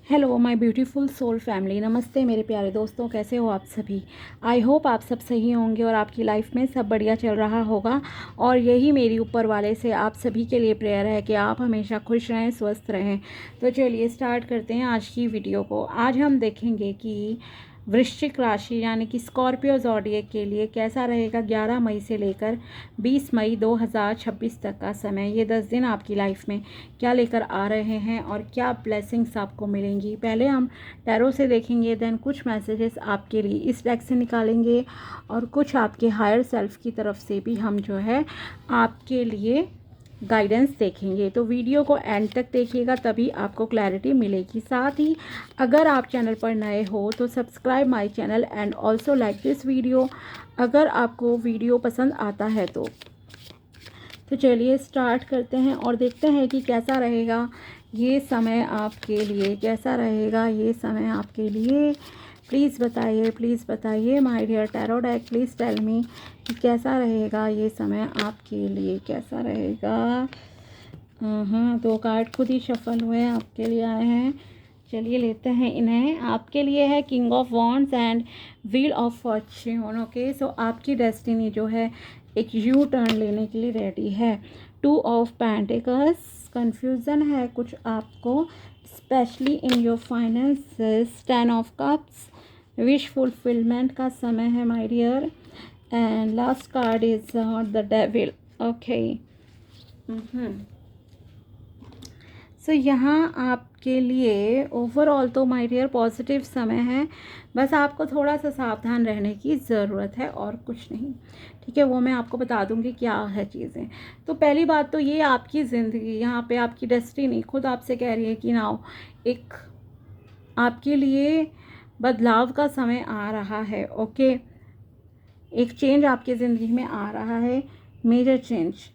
Hello my beautiful soul family. नमस्ते मेरे प्यारे दोस्तों, कैसे हो आप सभी। आई होप आप सब सही होंगे और आपकी लाइफ में सब बढ़िया चल रहा होगा। और यही मेरी ऊपर वाले से आप सभी के लिए प्रेयर है कि आप हमेशा खुश रहें, स्वस्थ रहें। तो चलिए स्टार्ट करते हैं आज की वीडियो को। आज हम देखेंगे कि वृश्चिक राशि यानी कि स्कॉर्पियो ज़ोडिएक के लिए कैसा रहेगा 11 मई से लेकर 20 मई 2026 तक का समय। ये 10 दिन आपकी लाइफ में क्या लेकर आ रहे हैं और क्या ब्लेसिंग्स आपको मिलेंगी। पहले हम टैरो से देखेंगे, देन कुछ मैसेजेस आपके लिए इस डेक से निकालेंगे और कुछ आपके हायर सेल्फ की तरफ से भी हम जो है आपके लिए गाइडेंस देखेंगे। तो वीडियो को एंड तक देखिएगा, तभी आपको क्लैरिटी मिलेगी। साथ ही अगर आप चैनल पर नए हो तो subscribe my channel and also like this video अगर आपको वीडियो पसंद आता है तो चलिए स्टार्ट करते हैं और देखते हैं कि कैसा रहेगा ये समय आपके लिए, कैसा रहेगा ये समय आपके लिए। प्लीज़ बताइए my dear tarot deck, please tell me कि कैसा रहेगा ये समय आपके लिए, कैसा रहेगा। हाँ, 2 कार्ड खुद ही शफल हुए आपके लिए आए हैं। चलिए लेते हैं इन्हें। आपके लिए है king of wands and wheel of fortune. Okay, so आपकी डेस्टिनी जो है एक यू टर्न लेने के लिए रेडी है। 2 ऑफ पेंटिकल्स, कन्फ्यूज़न है कुछ आपको specially in your finances. 10 of cups, wish fulfilment का समय है my dear. And last card is the devil. Okay, so यहाँ आपके लिए ओवरऑल तो माय डियर पॉजिटिव समय है। बस आपको थोड़ा सा सावधान रहने की ज़रूरत है और कुछ नहीं, ठीक है। वो मैं आपको बता दूंगी क्या है चीज़ें। तो पहली बात तो ये, आपकी ज़िंदगी यहाँ पे आपकी डेस्टिनी खुद आपसे कह रही है कि नाउ एक आपके लिए बदलाव का समय आ रहा है। ओके, एक चेंज आपकी ज़िंदगी में आ रहा है, major change.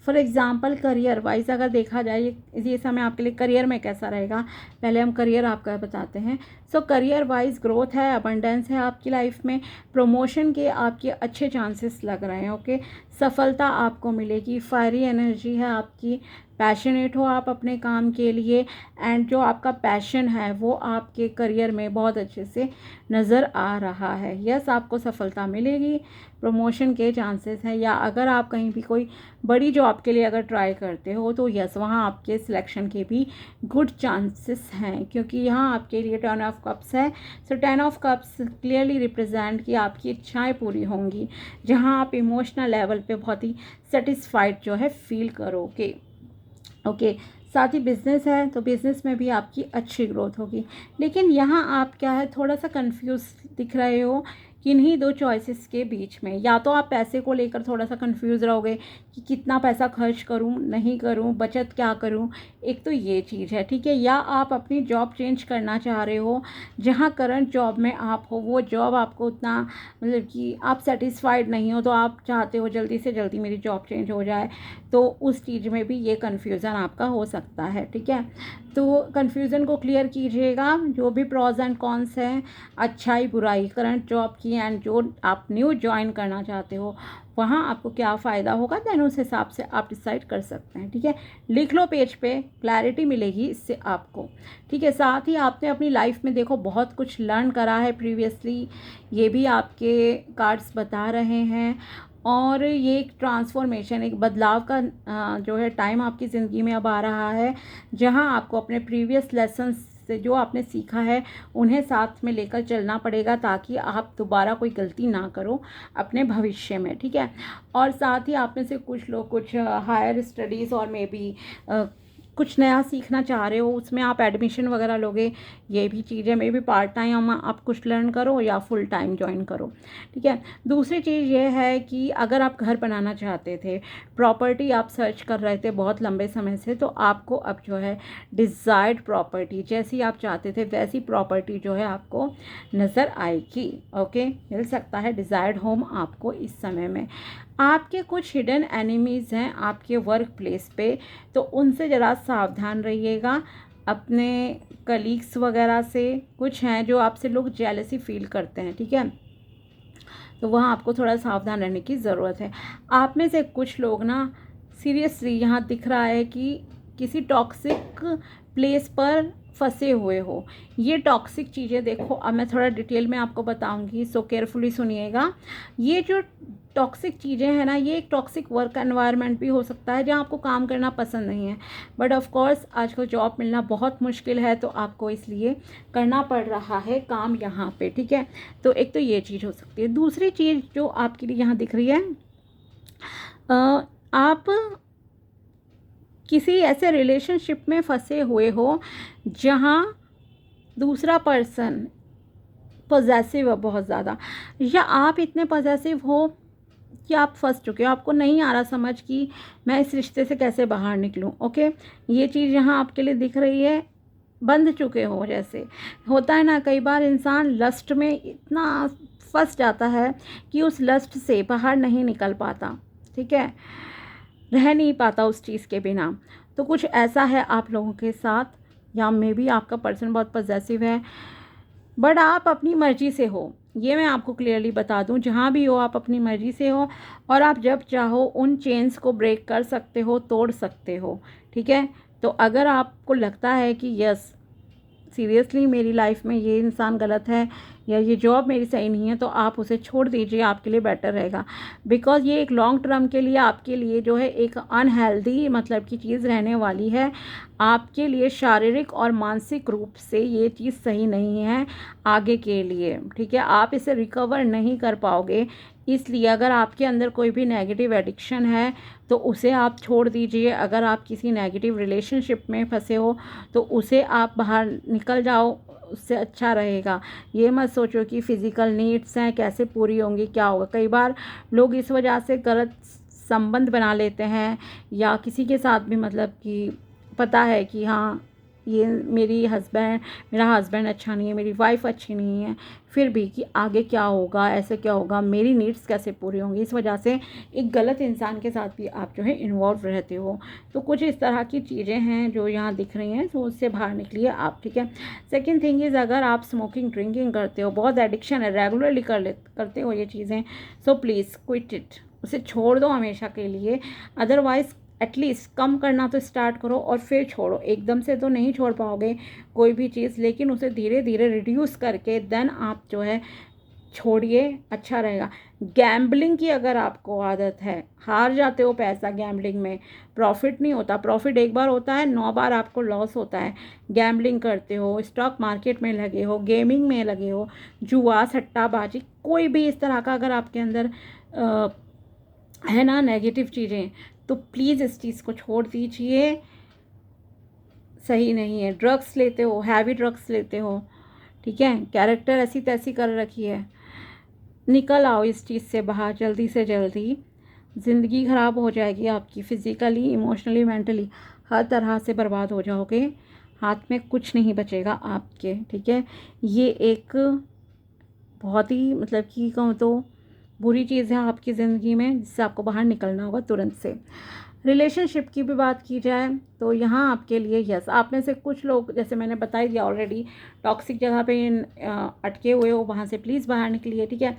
For example career wise अगर देखा जाए ये समय आपके लिए करियर में कैसा रहेगा, पहले हम करियर आपका बताते हैं। सो करियर वाइज ग्रोथ है, अबंडेंस है आपकी लाइफ में, प्रमोशन के आपके अच्छे चांसेस लग रहे हैं। ओके, सफलता आपको मिलेगी, फायरी एनर्जी है आपकी, पैशनेट हो आप अपने काम के लिए एंड जो आपका पैशन है वो आपके करियर में बहुत अच्छे से नज़र आ रहा है। यस, आपको सफलता मिलेगी, प्रमोशन के चांसेस हैं। या अगर आप कहीं भी कोई बड़ी जॉब के लिए अगर ट्राई करते हो तो यस, वहाँ आपके सिलेक्शन के भी गुड चांसेस हैं, क्योंकि यहाँ आपके लिए 10 ऑफ कप्स है। सो 10 ऑफ कप्स क्लियरली रिप्रेजेंट कि आपकी इच्छाएं पूरी होंगी, जहाँ आप इमोशनल लेवल पे बहुत ही सेटिस्फाइड जो है फील करोगे। ओके, साथ ही बिज़नेस है तो बिज़नेस में भी आपकी अच्छी ग्रोथ होगी। लेकिन यहाँ आप क्या है, थोड़ा सा कंफ्यूज दिख रहे हो किन्हीं 2 चॉइसेस के बीच में। या तो आप पैसे को लेकर थोड़ा सा कंफ्यूज रहोगे कि कितना पैसा खर्च करूँ, नहीं करूँ, बचत क्या करूँ, एक तो ये चीज़ है, ठीक है। या आप अपनी जॉब चेंज करना चाह रहे हो, जहाँ करंट जॉब में आप हो वो जॉब आपको उतना मतलब कि आप सेटिस्फाइड नहीं हो, तो आप चाहते हो जल्दी से जल्दी मेरी जॉब चेंज हो जाए। तो उस चीज़ में भी ये कन्फ्यूज़न आपका हो सकता है, ठीक है। तो कन्फ्यूज़न को क्लियर कीजिएगा, जो भी प्रॉज एंड कॉन्स हैं, अच्छाई बुराई करंट जॉब की एंड जो आप न्यू ज्वाइन करना चाहते हो वहाँ आपको क्या फ़ायदा होगा, देन उस हिसाब से आप डिसाइड कर सकते हैं, ठीक है। लिख लो पेज पे, क्लैरिटी मिलेगी इससे आपको, ठीक है। साथ ही आपने अपनी लाइफ में देखो बहुत कुछ लर्न करा है प्रीवियसली, ये भी आपके कार्ड्स बता रहे हैं। और ये एक ट्रांसफॉर्मेशन, एक बदलाव का जो है टाइम आपकी ज़िंदगी में अब आ रहा है, जहां आपको अपने प्रीवियस लेसन्स से जो आपने सीखा है उन्हें साथ में लेकर चलना पड़ेगा, ताकि आप दोबारा कोई गलती ना करो अपने भविष्य में, ठीक है। और साथ ही आप में से कुछ लोग कुछ हायर स्टडीज़ और मे बी कुछ नया सीखना चाह रहे हो, उसमें आप एडमिशन वगैरह लोगे, ये भी चीज़ है। मे बी पार्ट टाइम आप कुछ लर्न करो या फुल टाइम ज्वाइन करो, ठीक है। दूसरी चीज़ ये है कि अगर आप घर बनाना चाहते थे, प्रॉपर्टी आप सर्च कर रहे थे बहुत लंबे समय से, तो आपको अब जो है डिज़ायर्ड प्रॉपर्टी, जैसी आप चाहते थे वैसी प्रॉपर्टी जो है आपको नज़र आएगी। ओके, मिल सकता है डिज़ायर्ड होम आपको इस समय में। आपके कुछ हिडन एनिमीज़ हैं आपके वर्क प्लेस पे, तो उनसे ज़रा सावधान रहिएगा। अपने कलीग्स वगैरह से कुछ हैं जो आपसे लोग जेलसी फील करते हैं, ठीक है। तो वहाँ आपको थोड़ा सावधान रहने की ज़रूरत है। आप में से कुछ लोग ना सीरियसली यहाँ दिख रहा है कि किसी टॉक्सिक प्लेस पर फंसे हुए हो। ये टॉक्सिक चीज़ें देखो, अब मैं थोड़ा डिटेल में आपको बताऊंगी, सो केयरफुली सुनिएगा। ये जो टॉक्सिक चीज़ें हैं ना, ये एक टॉक्सिक वर्क एनवायरनमेंट भी हो सकता है जहाँ आपको काम करना पसंद नहीं है, बट ऑफ कोर्स आजकल जॉब मिलना बहुत मुश्किल है, तो आपको इसलिए करना पड़ रहा है काम यहाँ पे, ठीक है। तो एक तो ये चीज़ हो सकती है। दूसरी चीज़ जो आपके लिए यहाँ दिख रही है, आप किसी ऐसे रिलेशनशिप में फंसे हुए हो जहाँ दूसरा पर्सन पॉजेसिव है बहुत ज़्यादा, या आप इतने पॉजेसिव हो कि आप फंस चुके हो, आपको नहीं आ रहा समझ कि मैं इस रिश्ते से कैसे बाहर निकलूं। ओके, ये चीज़ यहाँ आपके लिए दिख रही है, बंध चुके हो। जैसे होता है ना, कई बार इंसान लस्ट में इतना फंस जाता है कि उस लस्ट से बाहर नहीं निकल पाता, ठीक है, रह नहीं पाता उस चीज़ के बिना। तो कुछ ऐसा है आप लोगों के साथ, या मे बी आपका पर्सन बहुत पॉजेसिव है, बट आप अपनी मर्ज़ी से हो, ये मैं आपको क्लियरली बता दूं। जहाँ भी हो आप अपनी मर्ज़ी से हो, और आप जब चाहो उन चेन्स को ब्रेक कर सकते हो, तोड़ सकते हो, ठीक है। तो अगर आपको लगता है कि यस सीरियसली मेरी लाइफ में ये इंसान गलत है, या ये जॉब मेरी सही नहीं है, तो आप उसे छोड़ दीजिए, आपके लिए बेटर रहेगा। बिकॉज़ ये एक लॉन्ग टर्म के लिए आपके लिए जो है एक अनहेल्दी मतलब की चीज़ रहने वाली है। आपके लिए शारीरिक और मानसिक रूप से ये चीज़ सही नहीं है आगे के लिए, ठीक है। आप इसे रिकवर नहीं कर पाओगे, इसलिए अगर आपके अंदर कोई भी नेगेटिव एडिक्शन है तो उसे आप छोड़ दीजिए। अगर आप किसी नेगेटिव रिलेशनशिप में फंसे हो तो उसे आप बाहर निकल जाओ, उससे अच्छा रहेगा। ये मत सोचो कि फ़िज़िकल नीड्स हैं कैसे पूरी होंगी, क्या होगा। कई बार लोग इस वजह से गलत संबंध बना लेते हैं, या किसी के साथ भी मतलब कि पता है कि हाँ ये मेरा हस्बैंड अच्छा नहीं है, मेरी वाइफ अच्छी नहीं है, फिर भी कि आगे क्या होगा, ऐसे क्या होगा, मेरी नीड्स कैसे पूरी होंगी, इस वजह से एक गलत इंसान के साथ भी आप जो है इन्वॉल्व रहते हो। तो कुछ इस तरह की चीज़ें हैं जो यहाँ दिख रही हैं, तो उससे बाहर निकलिए आप, ठीक है। सेकेंड थिंग इज़, अगर आप स्मोकिंग ड्रिंकिंग करते हो, बहुत एडिक्शन है, रेगुलरली करते हो ये चीज़ें, सो प्लीज़ क्विट इट, उसे छोड़ दो हमेशा के लिए। अदरवाइज़ एटलीस्ट कम करना तो स्टार्ट करो और फिर छोड़ो। एकदम से तो नहीं छोड़ पाओगे कोई भी चीज़, लेकिन उसे धीरे धीरे रिड्यूस करके देन आप जो है छोड़िए, अच्छा रहेगा। गैम्बलिंग की अगर आपको आदत है, हार जाते हो पैसा गैम्बलिंग में, प्रॉफिट नहीं होता, प्रॉफिट एक बार होता है, 9 बार आपको लॉस होता है। गैम्बलिंग करते हो, स्टॉक मार्केट में लगे हो, गेमिंग में लगे हो, जुआ सट्टाबाजी, कोई भी इस तरह का अगर आपके अंदर है ना नेगेटिव चीज़ें, तो प्लीज़ इस चीज़ को छोड़ दीजिए, सही नहीं है। ड्रग्स लेते हो, हैवी ड्रग्स लेते हो, ठीक है, कैरेक्टर ऐसी तैसी कर रखी है, निकल आओ इस चीज़ से बाहर जल्दी से जल्दी। ज़िंदगी ख़राब हो जाएगी आपकी, फ़िज़िकली, इमोशनली, मेंटली, हर तरह से बर्बाद हो जाओगे, हाथ में कुछ नहीं बचेगा आपके, ठीक है। ये एक बहुत ही मतलब कि कहूँ तो बुरी चीज़ है आपकी ज़िंदगी में, जिससे आपको बाहर निकलना होगा तुरंत से। रिलेशनशिप की भी बात की जाए तो यहाँ आपके लिए यस, आप में से कुछ लोग, जैसे मैंने बता ही दिया ऑलरेडी, टॉक्सिक जगह पे अटके हुए हो, वहाँ से प्लीज़ बाहर निकलिए, ठीक है।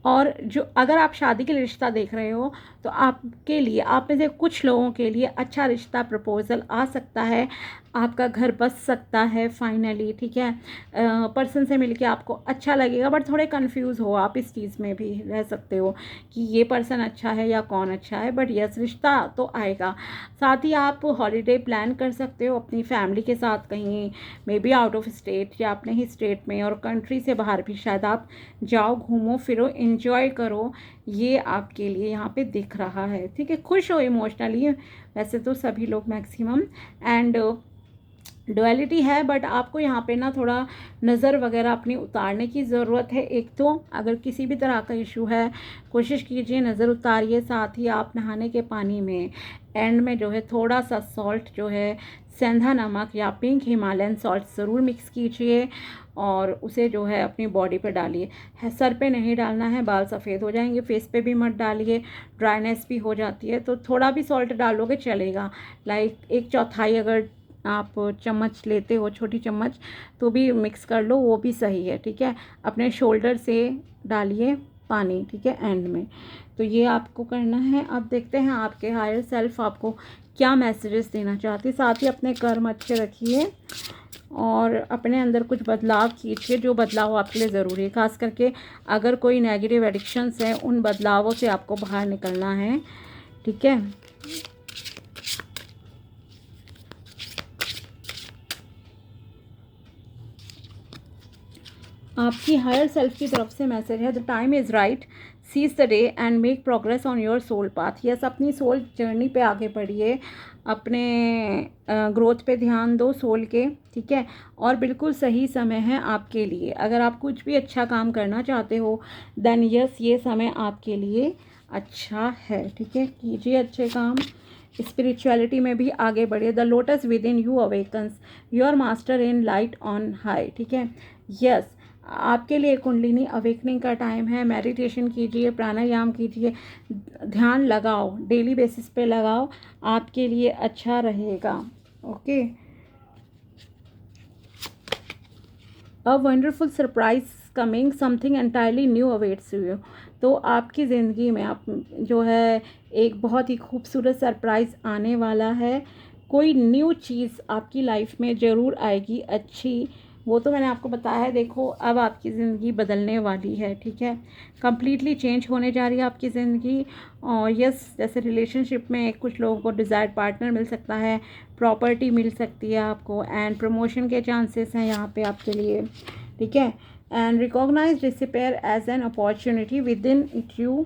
और जो अगर आप शादी के लिए रिश्ता देख रहे हो, तो आपके लिए, आप में से कुछ लोगों के लिए अच्छा रिश्ता प्रपोजल आ सकता है, आपका घर बस सकता है फाइनली, ठीक है। पर्सन से मिलके आपको अच्छा लगेगा, बट थोड़े कंफ्यूज हो आप, इस चीज़ में भी रह सकते हो कि ये पर्सन अच्छा है या कौन अच्छा है, बट यस रिश्ता तो आएगा। साथ ही आप हॉलीडे प्लान कर सकते हो अपनी फैमिली के साथ कहीं, may be out of state या अपने ही स्टेट में, और कंट्री से बाहर भी शायद आप जाओ, घूमो फिरो, एंजॉय करो। ये आपके लिए यहाँ पे दिख रहा है, ठीक है। खुश हो इमोशनली, वैसे तो सभी लोग मैक्सिमम, एंड डुअलिटी है, बट आपको यहाँ पे ना थोड़ा नज़र वगैरह अपनी उतारने की ज़रूरत है। एक तो अगर किसी भी तरह का इशू है, कोशिश कीजिए नज़र उतारिए। साथ ही आप नहाने के पानी में एंड में जो है थोड़ा सा सॉल्ट जो है, सेंधा नमक या पिंक हिमालयन सॉल्ट ज़रूर मिक्स कीजिए, और उसे जो है अपनी बॉडी पे डालिए। सर पे नहीं डालना है, बाल सफ़ेद हो जाएंगे। फेस पे भी मत डालिए, ड्राइनेस भी हो जाती है, तो थोड़ा भी सॉल्ट डालोगे चलेगा। लाइक 1/4 अगर आप चम्मच लेते हो, छोटी चम्मच, तो भी मिक्स कर लो, वो भी सही है, ठीक है। अपने शोल्डर से डालिए पानी, ठीक है, एंड में। तो ये आपको करना है। अब देखते हैं आपके हायर सेल्फ आपको क्या मैसेजेस देना चाहती है। साथ ही अपने कर्म अच्छे रखिए और अपने अंदर कुछ बदलाव कीजिए, जो बदलाव आपके लिए ज़रूरी है। खास करके अगर कोई नेगेटिव एडिक्शंस हैं, उन बदलावों से आपको बाहर निकलना है, ठीक है। आपकी हायर सेल्फ की तरफ से मैसेज है, the time is right, seize the day and make progress on your soul path. Yes, अपनी सोल जर्नी पे आगे बढ़िए, अपने ग्रोथ पे ध्यान दो सोल के, ठीक है। और बिल्कुल सही समय है आपके लिए। अगर आप कुछ भी अच्छा काम करना चाहते हो देन यस, ये समय आपके लिए अच्छा है, ठीक है। कीजिए अच्छे काम, स्पिरिचुअलिटी में भी आगे बढ़िए। The lotus with in you awakens your master in light on high, ठीक है। यस, आपके लिए कुंडलिनी अवेकनिंग का टाइम है। मेडिटेशन कीजिए, प्राणायाम कीजिए, ध्यान लगाओ, डेली बेसिस पे लगाओ, आपके लिए अच्छा रहेगा, okay. A wonderful surprise coming, something entirely new awaits you. तो आपकी ज़िंदगी में आप जो है एक बहुत ही खूबसूरत सरप्राइज़ आने वाला है। कोई न्यू चीज़ आपकी लाइफ में ज़रूर आएगी अच्छी, वो तो मैंने आपको बताया है। देखो, अब आपकी ज़िंदगी बदलने वाली है, ठीक है। कंप्लीटली चेंज होने जा रही है आपकी ज़िंदगी। और यस, जैसे रिलेशनशिप में कुछ लोगों को डिज़ायर्ड पार्टनर मिल सकता है, प्रॉपर्टी मिल सकती है आपको, एंड प्रमोशन के चांसेस हैं यहाँ पे आपके लिए, ठीक है। And recognize disappear as an opportunity within it, you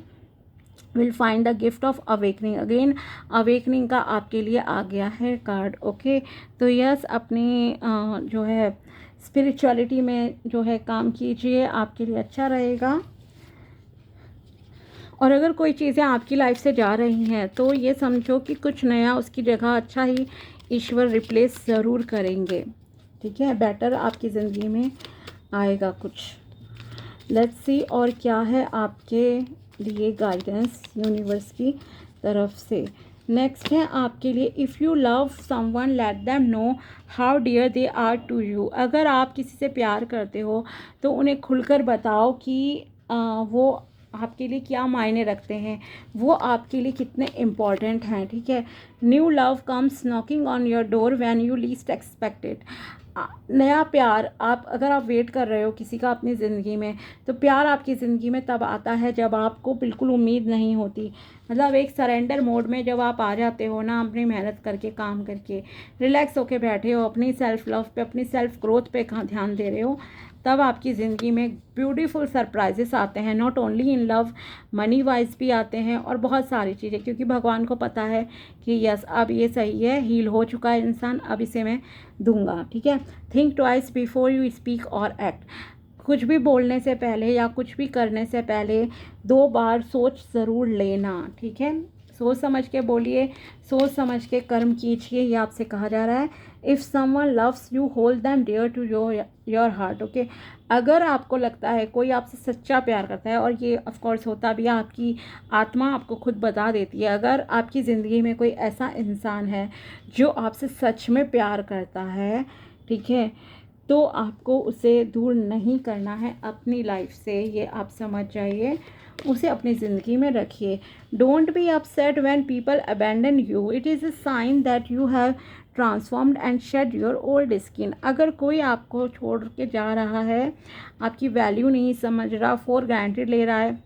will find the gift of awakening. Again awakening का आपके लिए आ गया है कार्ड, ओके। तो यस, अपनी जो है स्पिरिचुअलिटी में जो है काम कीजिए, आपके लिए अच्छा रहेगा। और अगर कोई चीज़ें आपकी लाइफ से जा रही हैं तो ये समझो कि कुछ नया उसकी जगह अच्छा ही ईश्वर रिप्लेस ज़रूर करेंगे, ठीक है। बेटर आपकी ज़िंदगी में आएगा कुछ। लेट्स सी और क्या है आपके लिए गाइडेंस यूनिवर्स की तरफ से। नेक्स्ट है आपके लिए, if you love someone let them know how dear they are to you. अगर आप किसी से प्यार करते हो तो उन्हें खुलकर बताओ कि वो आपके लिए क्या मायने रखते हैं, वो आपके लिए कितने इम्पॉर्टेंट हैं, ठीक है। New love comes knocking on your door when you least expected. नया प्यार, अगर आप वेट कर रहे हो किसी का अपनी ज़िंदगी में, तो प्यार आपकी ज़िंदगी में तब आता है जब आपको बिल्कुल उम्मीद नहीं होती। मतलब एक सरेंडर मोड में जब आप आ जाते हो ना, अपनी मेहनत करके, काम करके, रिलैक्स होके बैठे हो, अपनी सेल्फ लव पे, अपनी सेल्फ ग्रोथ पे ध्यान दे रहे हो, तब आपकी ज़िंदगी में ब्यूटीफुल सरप्राइजेस आते हैं। Not only in love, money wise भी आते हैं और बहुत सारी चीज़ें, क्योंकि भगवान को पता है कि यस, अब ये सही है, हील हो चुका है इंसान, अब इसे मैं दूंगा, ठीक है। Think twice before you speak और एक्ट। कुछ भी बोलने से पहले या कुछ भी करने से पहले 2 बार सोच ज़रूर लेना, ठीक है। सोच समझ के बोलिए, सोच समझ के कर्म कीजिए, ये आपसे कहा जा रहा है। If someone loves you hold them dear to your heart, okay. अगर आपको लगता है कोई आपसे सच्चा प्यार करता है, और ये ऑफ कोर्स होता भी है, आपकी आत्मा आपको खुद बता देती है, अगर आपकी ज़िंदगी में कोई ऐसा इंसान है जो आपसे सच में प्यार करता है, ठीक है, तो आपको उसे दूर नहीं करना है अपनी लाइफ से, ये आप समझ जाइए। उसे अपनी ज़िंदगी में रखिए। Don't be upset when people abandon you, it is a sign that you have transformed and shed your old skin. अगर कोई आपको छोड़ के जा रहा है, आपकी वैल्यू नहीं समझ रहा, फॉर ग्रांटेड ले रहा है,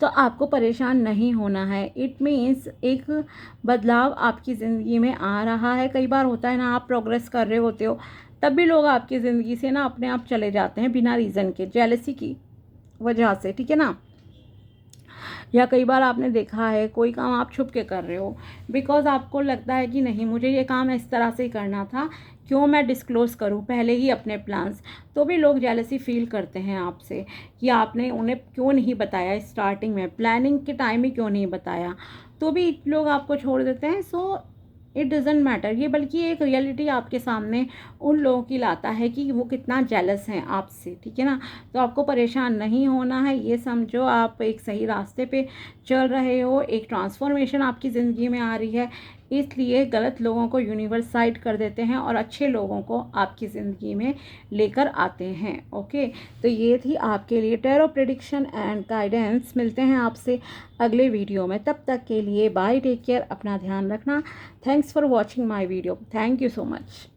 तो आपको परेशान नहीं होना है। इट मीन्स एक बदलाव आपकी ज़िंदगी में आ रहा है। कई बार होता है ना, आप प्रोग्रेस कर रहे होते हो, तब भी लोग आपकी ज़िंदगी से ना अपने आप चले जाते हैं बिना रीज़न के, जेलसी की वजह से, ठीक है ना। या कई बार आपने देखा है कोई काम आप छुप के कर रहे हो, बिकॉज आपको लगता है कि नहीं, मुझे ये काम इस तरह से ही करना था, क्यों मैं डिस्क्लोज़ करूं पहले ही अपने प्लान्स। तो भी लोग जेलसी फील करते हैं आपसे कि आपने उन्हें क्यों नहीं बताया, स्टार्टिंग में प्लानिंग के टाइम ही क्यों नहीं बताया, तो भी लोग आपको छोड़ देते हैं। सो इट डजेंट मैटर, ये बल्कि एक रियलिटी आपके सामने उन लोगों की लाता है कि वो कितना जेलस हैं आपसे, ठीक है ना। तो आपको परेशान नहीं होना है, ये समझो आप एक सही रास्ते पे चल रहे हो, एक ट्रांसफॉर्मेशन आपकी ज़िंदगी में आ रही है। इसलिए गलत लोगों को यूनिवर्स साइड कर देते हैं और अच्छे लोगों को आपकी ज़िंदगी में लेकर आते हैं। ओके, तो ये थी आपके लिए टैरो प्रेडिक्शन एंड गाइडेंस। मिलते हैं आपसे अगले वीडियो में, तब तक के लिए बाय, टेक केयर, अपना ध्यान रखना। Thanks for watching my video, thank you so much.